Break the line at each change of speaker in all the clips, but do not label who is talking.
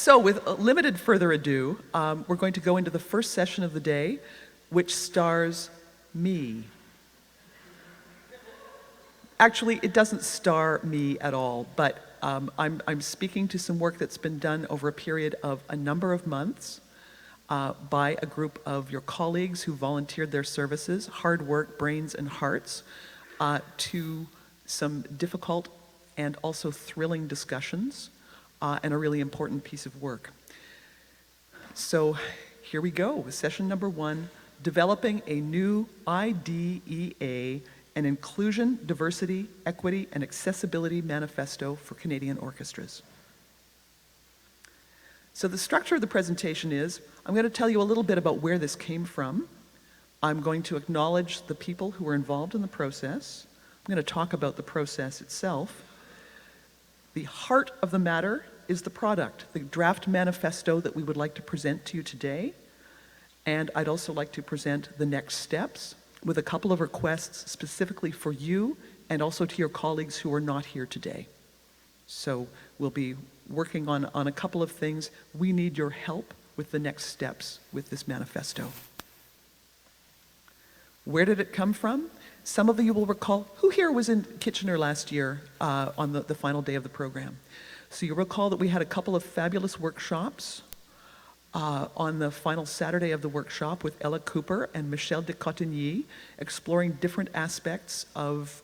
So with limited further ado, we're going to go into the first session of the day, which stars me. Actually, it doesn't star me at all, but I'm speaking to some work that's been done over a period of a number of months by a group of your colleagues who volunteered their services, hard work, brains, and hearts, to some difficult and also thrilling discussions and a really important piece of work. So here we go, session number 1, developing a new IDEA, an Inclusion, Diversity, Equity, and Accessibility Manifesto for Canadian Orchestras. So the structure of the presentation is, I'm going to tell you a little bit about where this came from. I'm going to acknowledge the people who were involved in the process. I'm going to talk about the process itself. The heart of the matter is the product, the draft manifesto that we would like to present to you today. And I'd also like to present the next steps with a couple of requests specifically for you and also to your colleagues who are not here today. So we'll be working on a couple of things. We need your help with the next steps with this manifesto. Where did it come from? Some of you will recall, who here was in Kitchener last year on the final day of the program? So you'll recall that we had a couple of fabulous workshops on the final Saturday of the workshop with Ella Cooper and Michel de Cotigny, exploring different aspects of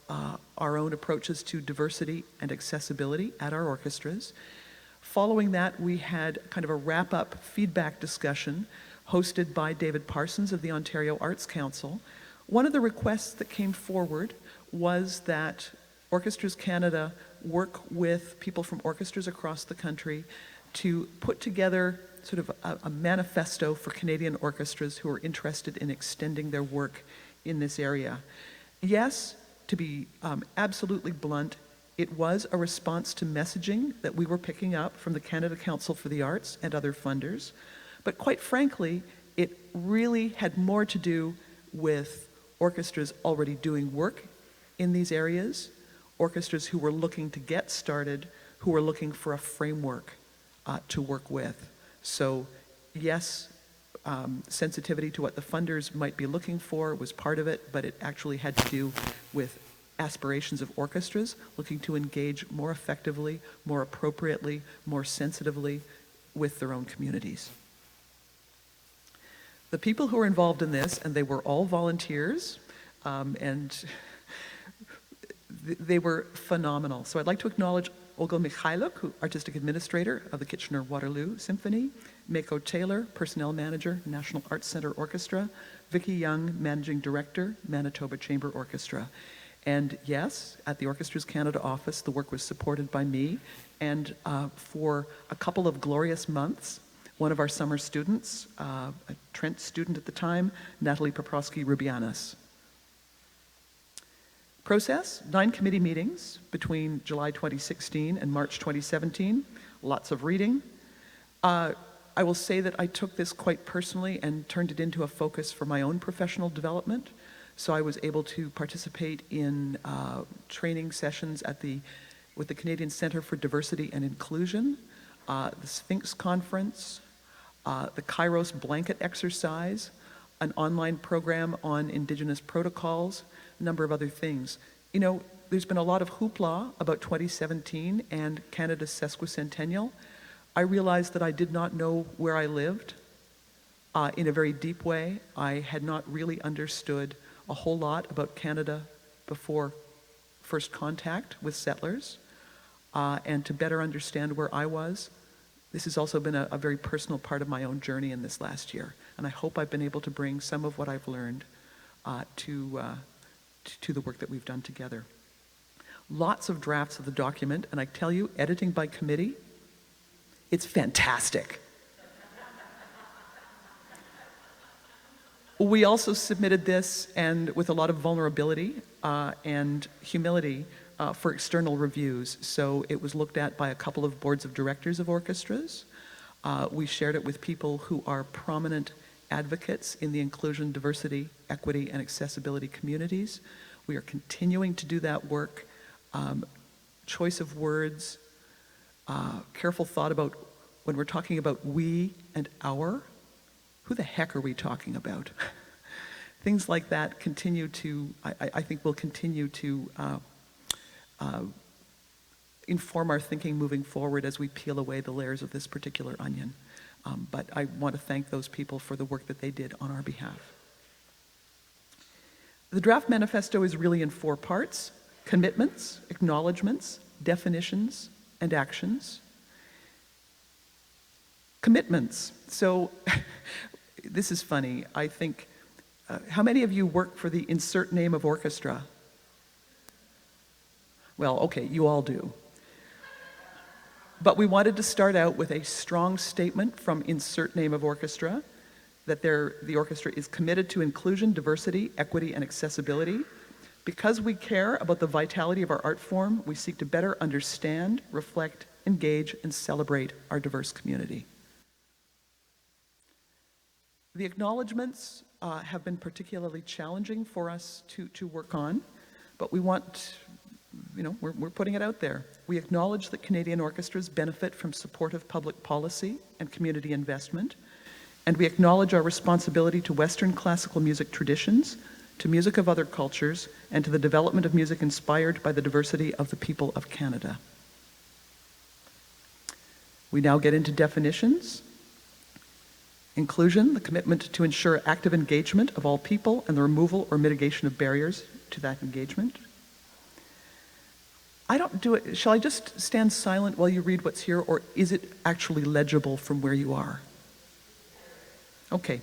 our own approaches to diversity and accessibility at our orchestras. Following that, we had kind of a wrap-up feedback discussion hosted by David Parsons of the Ontario Arts Council. One of the requests that came forward was that Orchestras Canada work with people from orchestras across the country to put together sort of a manifesto for Canadian orchestras who are interested in extending their work in this area. Yes, to be absolutely blunt, it was a response to messaging that we were picking up from the Canada Council for the Arts and other funders, but quite frankly, it really had more to do with orchestras already doing work in these areas, orchestras who were looking to get started, who were looking for a framework to work with. So yes, sensitivity to what the funders might be looking for was part of it, but it actually had to do with aspirations of orchestras looking to engage more effectively, more appropriately, more sensitively with their own communities. The people who were involved in this, and they were all volunteers, and they were phenomenal. So I'd like to acknowledge Olga Mikhailuk, who Artistic Administrator of the Kitchener-Waterloo Symphony, Mako Taylor, Personnel Manager, National Arts Centre Orchestra, Vicki Young, Managing Director, Manitoba Chamber Orchestra. And yes, at the Orchestras Canada office, the work was supported by me, and for a couple of glorious months, one of our summer students, a Trent student at the time, Natalie Poprowski-Rubianis. Process, 9 committee meetings between July 2016 and March 2017, lots of reading. I will say that I took this quite personally and turned it into a focus for my own professional development. So I was able to participate in training sessions with the Canadian Centre for Diversity and Inclusion, the Sphinx Conference, the Kairos Blanket Exercise, an online program on Indigenous protocols, a number of other things. You know, there's been a lot of hoopla about 2017 and Canada's sesquicentennial. I realized that I did not know where I lived in a very deep way. I had not really understood a whole lot about Canada before first contact with settlers, and to better understand where I was. This has also been a very personal part of my own journey in this last year, and I hope I've been able to bring some of what I've learned to the work that we've done together. Lots of drafts of the document, and I tell you, editing by committee, it's fantastic. We also submitted this, and with a lot of vulnerability and humility, for external reviews. So it was looked at by a couple of boards of directors of orchestras. We shared it with people who are prominent advocates in the inclusion, diversity, equity, and accessibility communities. We are continuing to do that work. Choice of words, careful thought about when we're talking about we and our, who the heck are we talking about? Things like that continue to, I think will continue to inform our thinking moving forward as we peel away the layers of this particular onion. But I want to thank those people for the work that they did on our behalf. The draft manifesto is really in 4 parts: commitments, acknowledgements, definitions, and actions. Commitments. So this is funny. I think, how many of you work for the insert name of orchestra? Well, okay, you all do. But we wanted to start out with a strong statement from insert name of orchestra that the orchestra is committed to inclusion, diversity, equity, and accessibility. Because we care about the vitality of our art form, we seek to better understand, reflect, engage, and celebrate our diverse community. The acknowledgements have been particularly challenging for us to work on, but we want, we're putting it out there. We acknowledge that Canadian orchestras benefit from supportive public policy and community investment, and we acknowledge our responsibility to Western classical music traditions, to music of other cultures, and to the development of music inspired by the diversity of the people of Canada. We now get into definitions. Inclusion, the commitment to ensure active engagement of all people and the removal or mitigation of barriers to that engagement. I don't do it. Shall I just stand silent while you read what's here, or is it actually legible from where you are? Okay.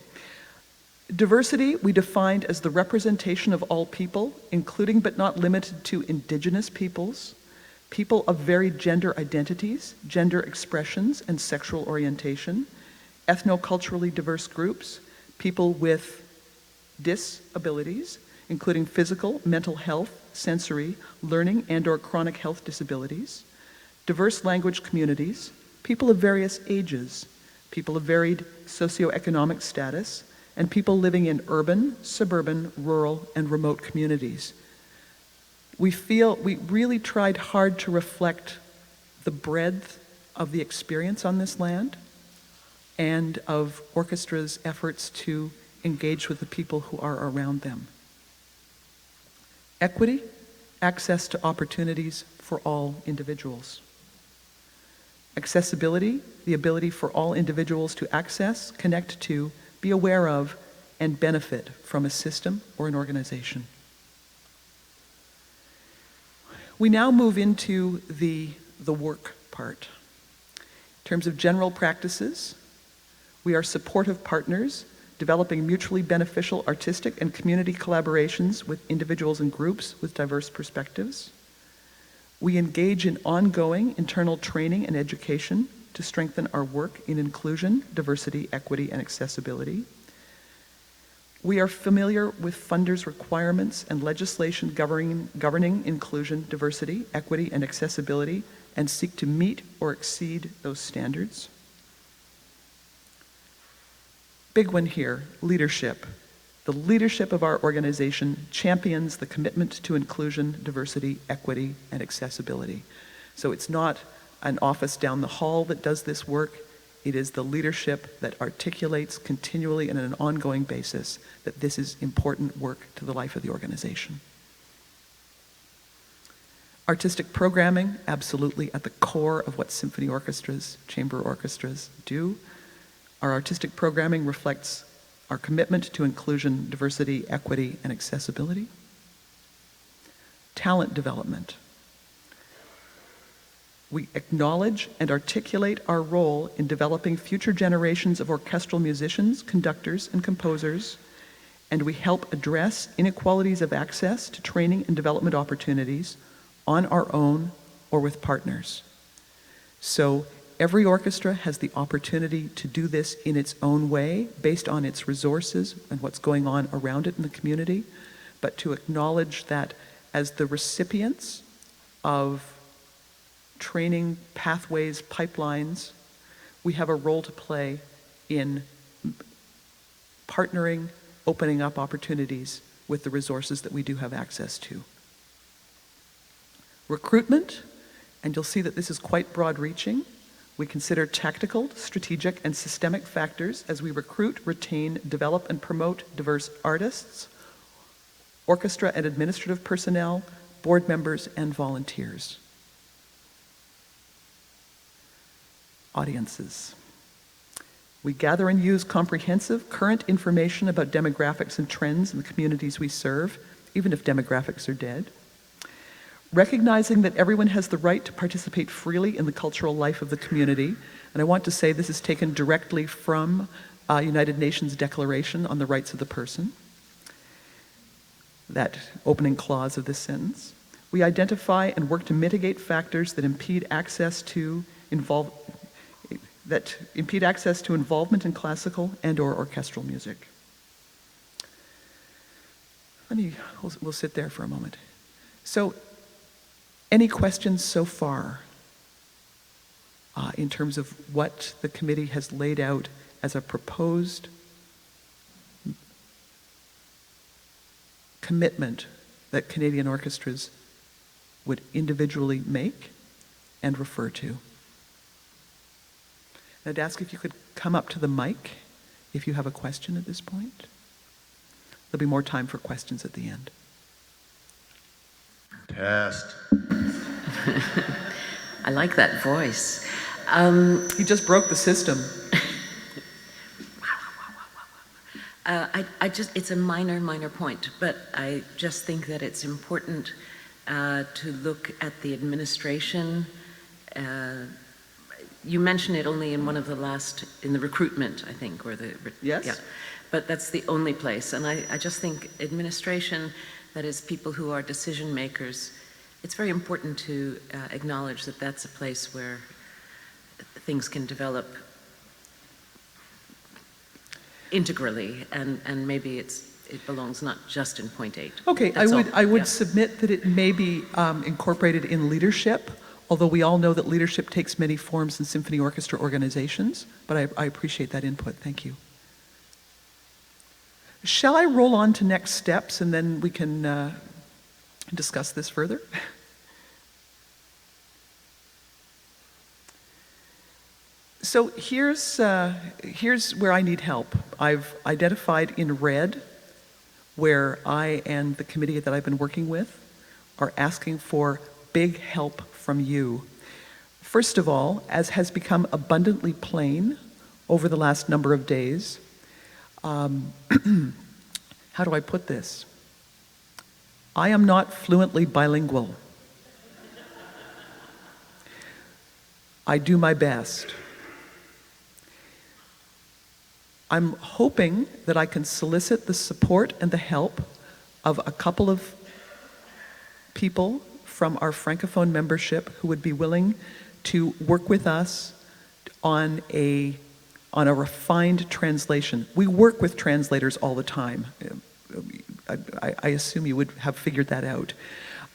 Diversity we defined as the representation of all people, including but not limited to Indigenous peoples, people of varied gender identities, gender expressions, and sexual orientation, ethno-culturally diverse groups, people with disabilities, including physical, mental health, sensory, learning, and/or chronic health disabilities, diverse language communities, people of various ages, people of varied socioeconomic status, and people living in urban, suburban, rural, and remote communities. We feel we really tried hard to reflect the breadth of the experience on this land and of orchestra's efforts to engage with the people who are around them. Equity, access to opportunities for all individuals. Accessibility, the ability for all individuals to access, connect to, be aware of, and benefit from a system or an organization. We now move into the work part. In terms of general practices, we are supportive partners, developing mutually beneficial artistic and community collaborations with individuals and groups with diverse perspectives. We engage in ongoing internal training and education to strengthen our work in inclusion, diversity, equity, and accessibility. We are familiar with funders' requirements and legislation governing inclusion, diversity, equity, and accessibility, and seek to meet or exceed those standards. Big one here, leadership. The leadership of our organization champions the commitment to inclusion, diversity, equity, and accessibility. So it's not an office down the hall that does this work. It is the leadership that articulates continually and on an ongoing basis that this is important work to the life of the organization. Artistic programming, absolutely at the core of what symphony orchestras, chamber orchestras do. Our artistic programming reflects our commitment to inclusion, diversity, equity, and accessibility. Talent development. We acknowledge and articulate our role in developing future generations of orchestral musicians, conductors, and composers, and we help address inequalities of access to training and development opportunities on our own or with partners. So every orchestra has the opportunity to do this in its own way, based on its resources and what's going on around it in the community, but to acknowledge that as the recipients of training pathways, pipelines, we have a role to play in partnering, opening up opportunities with the resources that we do have access to. Recruitment, and you'll see that this is quite broad-reaching. We consider tactical, strategic, and systemic factors as we recruit, retain, develop, and promote diverse artists, orchestra and administrative personnel, board members, and volunteers. Audiences. We gather and use comprehensive, current information about demographics and trends in the communities we serve, even if demographics are dead. Recognizing that everyone has the right to participate freely in the cultural life of the community, and I want to say this is taken directly from United Nations Declaration on the Rights of the Person, that opening clause of this sentence. We identify and work to mitigate factors that impede access to involvement in classical and/or orchestral music. We'll sit there for a moment. So, any questions so far in terms of what the committee has laid out as a proposed commitment that Canadian orchestras would individually make and refer to? I'd ask if you could come up to the mic if you have a question at this point. There'll be more time for questions at the end.
Test.
I like that voice.
He just broke the system.
It's a minor point, but I just think that it's important to look at the administration. You mentioned it only in one of the in the recruitment, I think, or the...
Yes.
Yeah, but that's the only place. And I just think administration, that is people who are decision makers, it's very important to acknowledge that that's a place where things can develop integrally, and maybe it belongs not just in point 8.
Okay, I would submit that it may be incorporated in leadership, although we all know that leadership takes many forms in symphony orchestra organizations, but I appreciate that input. Thank you. Shall I roll on to next steps and then we can discuss this further? So here's where I need help. I've identified in red where I and the committee that I've been working with are asking for big help from you. First of all, as has become abundantly plain over the last number of days, how do I put this? I am not fluently bilingual. I do my best. I'm hoping that I can solicit the support and the help of a couple of people from our Francophone membership who would be willing to work with us on a refined translation. We work with translators all the time. I assume you would have figured that out.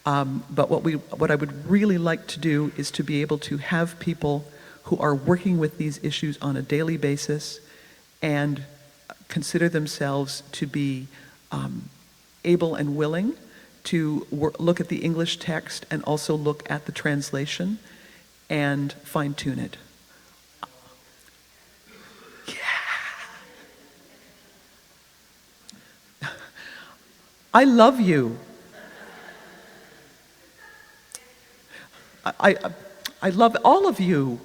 But what I would really like to do is to be able to have people who are working with these issues on a daily basis and consider themselves to be able and willing to look at the English text and also look at the translation and fine-tune it. Yeah. I love you. I love all of you.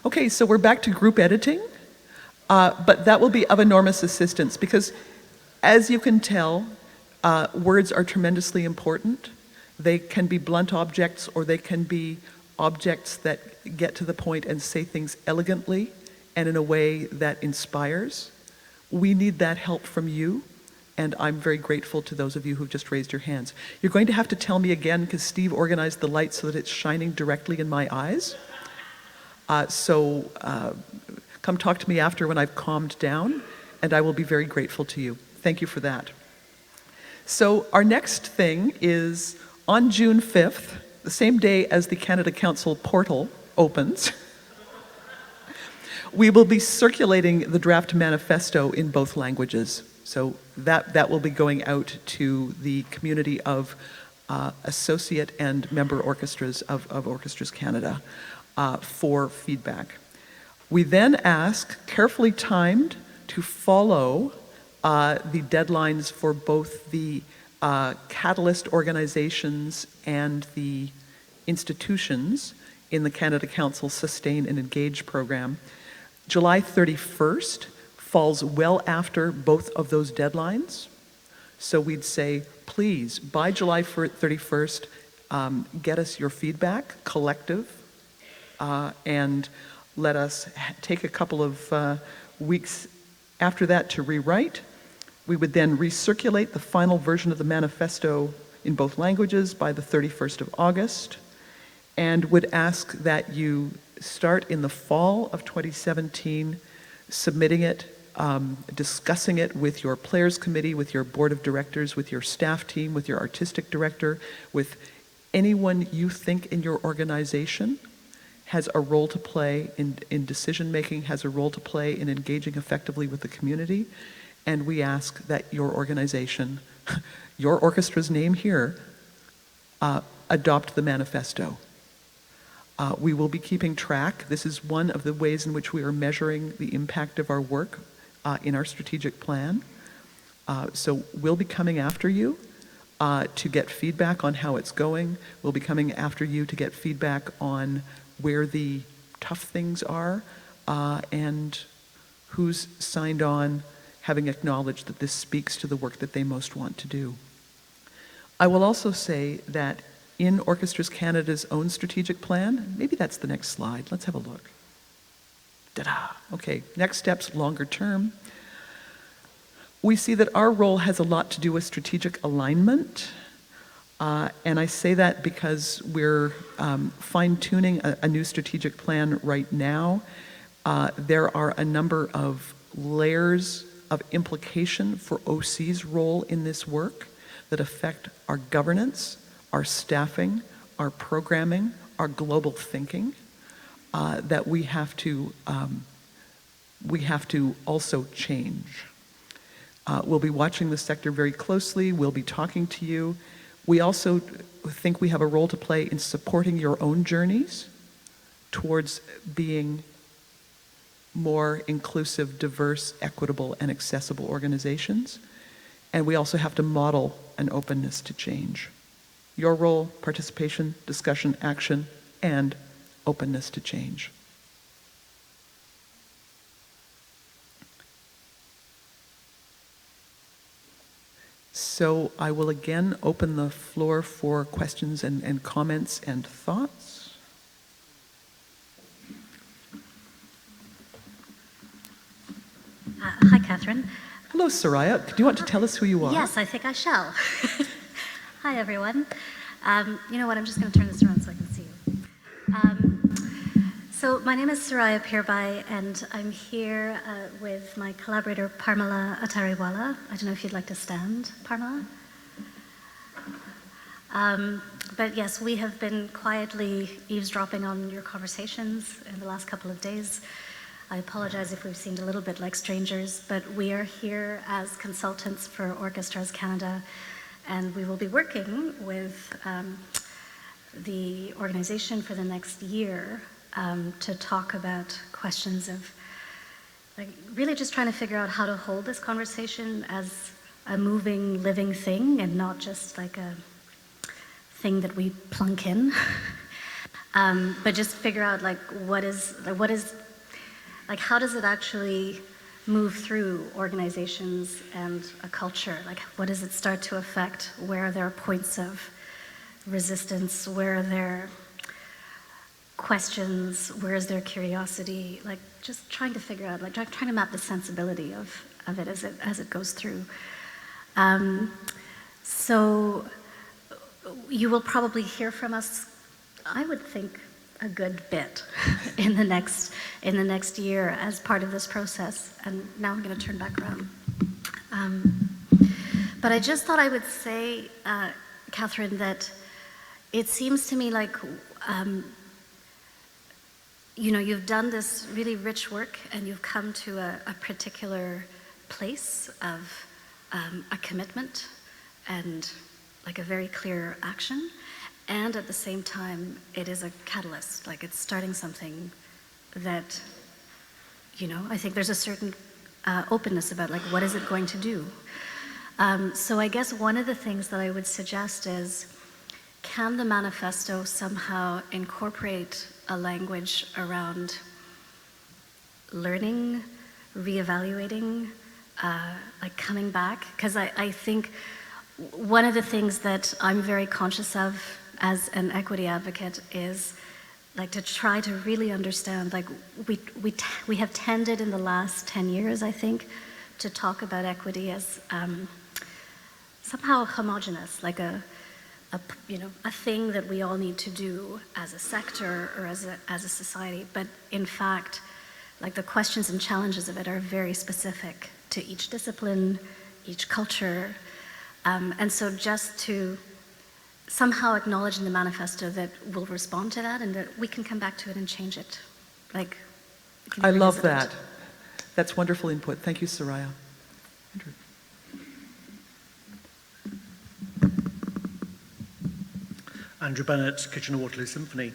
Okay, so we're back to group editing. But that will be of enormous assistance because, as you can tell, words are tremendously important. They can be blunt objects or they can be objects that get to the point and say things elegantly and in a way that inspires. We need that help from you, and I'm very grateful to those of you who've just raised your hands. You're going to have to tell me again because Steve organized the light so that it's shining directly in my eyes. Come talk to me after when I've calmed down, and I will be very grateful to you. Thank you for that. So our next thing is on June 5th, the same day as the Canada Council portal opens, we will be circulating the draft manifesto in both languages. So that will be going out to the community of associate and member orchestras of Orchestras Canada for feedback. We then ask, carefully timed, to follow the deadlines for both the catalyst organizations and the institutions in the Canada Council Sustain and Engage program. July 31st falls well after both of those deadlines. So we'd say, please, by July 31st, get us your feedback, collective, and let us take a couple of weeks after that to rewrite. We would then recirculate the final version of the manifesto in both languages by the 31st of August, and would ask that you start in the fall of 2017 submitting it, discussing it with your players committee, with your board of directors, with your staff team, with your artistic director, with anyone you think in your organization has a role to play in decision making, has a role to play in engaging effectively with the community. And we ask that your organization, your orchestra's name here, adopt the manifesto. We will be keeping track. This is one of the ways in which we are measuring the impact of our work in our strategic plan. So we'll be coming after you to get feedback on how it's going. We'll be coming after you to get feedback on where the tough things are and who's signed on, having acknowledged that this speaks to the work that they most want to do. I will also say that in Orchestras Canada's own strategic plan, maybe that's the next slide, let's have a look. Ta-da! Okay, next steps, longer term. We see that our role has a lot to do with strategic alignment, and I say that because we're fine-tuning a new strategic plan right now. There are a number of layers of implication for OC's role in this work that affect our governance, our staffing, our programming, our global thinking, that we have to also change. We'll be watching the sector very closely. We'll be talking to you. We also think we have a role to play in supporting your own journeys towards being more inclusive, diverse, equitable, and accessible organizations. And we also have to model an openness to change. Your role, participation, discussion, action, and openness to change. So I will again open the floor for questions and comments and thoughts.
Hi, Katherine.
Hello, Soraya. Do you want to tell us who you are?
Yes, I think I shall. Hi, everyone. You know what? I'm just going to turn this around so I can see you. So my name is Soraya Pirbai, and I'm here with my collaborator, Parmala Atariwala. I don't know if you'd like to stand, Parmala. But yes, we have been quietly eavesdropping on your conversations in the last couple of days. I apologize if we've seemed a little bit like strangers, but we are here as consultants for Orchestras Canada, and we will be working with the organization for the next year to talk about questions of really just trying to figure out how to hold this conversation as a moving, living thing and not just like a thing that we plunk in, but just figure out how does it actually move through organizations and a culture? Like, what does it start to affect? Where are there points of resistance? Where are there questions? Where is there curiosity? Like, just trying to figure out, like, trying to map the sensibility of it as it goes through. So you will probably hear from us, I would think, a good bit in the next year as part of this process. And now I'm going to turn back around. But I just thought I would say, Katherine, that it seems to me like you've done this really rich work, and you've come to a particular place of a commitment and like a very clear action. And at the same time, it is a catalyst, like it's starting something that I think there's a certain openness about like, what is it going to do? So I guess one of the things that I would suggest is, can the manifesto somehow incorporate a language around learning, reevaluating, like coming back? Because I think one of the things that I'm very conscious of as an equity advocate is like to try to really understand, like we have tended in the last 10 years, I think, to talk about equity as somehow homogenous, like a thing that we all need to do as a sector or as a society. But in fact, like the questions and challenges of it are very specific to each discipline, each culture. And so just to somehow acknowledge in the manifesto that we'll respond to that and that we can come back to it and change it. Like, we can
I love
revisit it.
that. That's wonderful input. Thank you, Soraya. Andrew.
Andrew Bennett, Kitchener-Waterloo Symphony.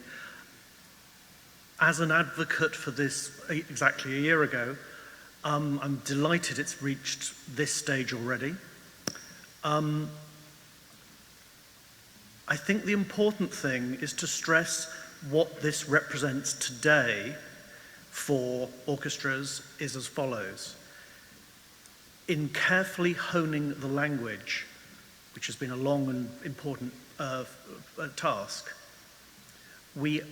As an advocate for this exactly a year ago, I'm delighted it's reached this stage already. I think the important thing is to stress what this represents today for orchestras is as follows. In carefully honing the language, which has been a long and important task, we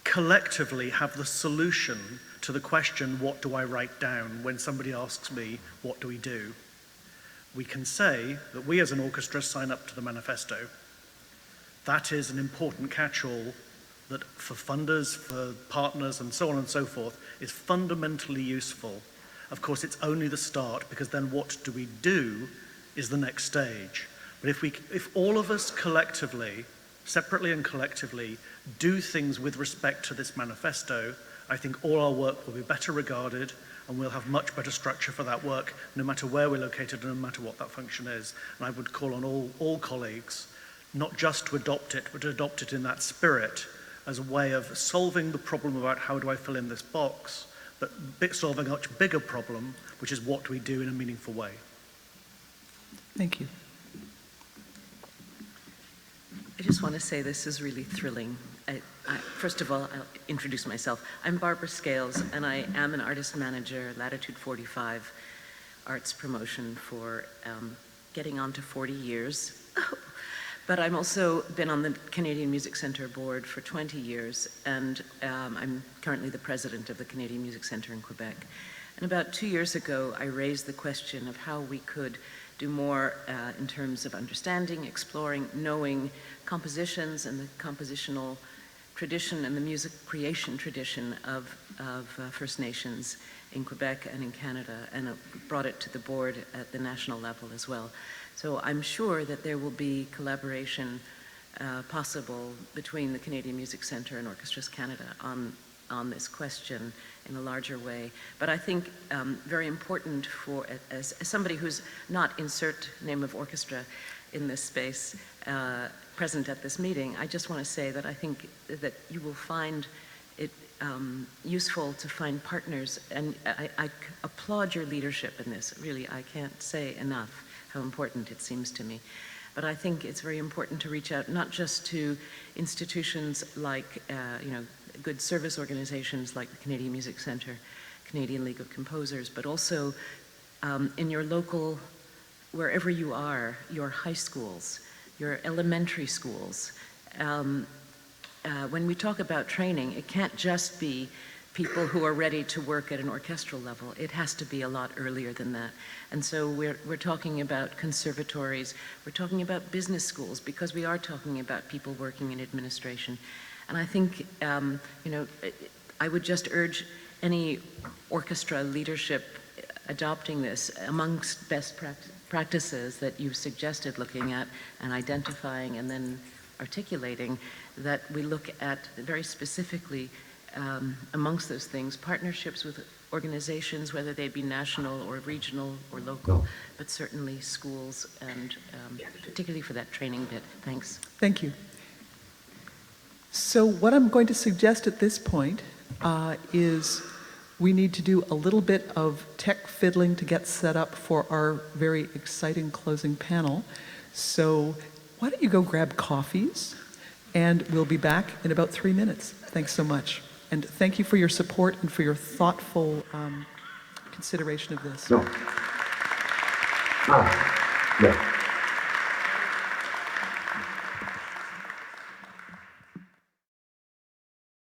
collectively have the solution to the question, what do I write down, when somebody asks me, what do we do? We can say that we as an orchestra sign up to the manifesto. That is an important catch-all that for funders, for partners, and so on and so forth, is fundamentally useful. Of course, it's only the start, because then what do we do is the next stage. But if all of us collectively, separately and collectively, do things with respect to this manifesto, I think all our work will be better regarded, and we'll have much better structure for that work, no matter where we're located and no matter what that function is. And I would call on all colleagues, not just to adopt it, but to adopt it in that spirit as a way of solving the problem about how do I fill in this box, but solving a much bigger problem, which is what do we do in a meaningful way.
Thank you.
I just want to say this is really thrilling. First of all, I'll introduce myself. I'm Barbara Scales, and I am an artist manager, Latitude 45 Arts Promotion for getting on to 40 years. But I'm also been on the Canadian Music Centre board for 20 years, and I'm currently the president of the Canadian Music Centre in Quebec. And about 2 years ago, I raised the question of how we could do more in terms of understanding, exploring, knowing compositions and the compositional tradition and the music creation tradition of First Nations in Quebec and in Canada, and brought it to the board at the national level as well. So I'm sure that there will be collaboration possible between the Canadian Music Centre and Orchestras Canada on this question in a larger way. But I think very important for, as somebody who's not insert name of orchestra in this space, present at this meeting, I just want to say that I think that you will find it useful to find partners, and I applaud your leadership in this. Really, I can't say enough how important it seems to me. But I think it's very important to reach out not just to institutions like, good service organizations like the Canadian Music Centre, Canadian League of Composers, but also in your local, wherever you are, your high schools, your elementary schools. When we talk about training, it can't just be people who are ready to work at an orchestral level. It has to be a lot earlier than that. And so we're talking about conservatories, we're talking about business schools, because we are talking about people working in administration. And I think, I would just urge any orchestra leadership adopting this amongst best practices that you've suggested looking at and identifying and then articulating, that we look at very specifically amongst those things, partnerships with organizations, whether they be national or regional or local, but certainly schools, and particularly for that training bit. Thanks.
Thank you. So what I'm going to suggest at this point is We need to do a little bit of tech fiddling to get set up for our very exciting closing panel. So why don't you go grab coffees, and we'll be back in about 3 minutes. Thanks so much. And thank you for your support and for your thoughtful consideration of this.
No. Ah, no.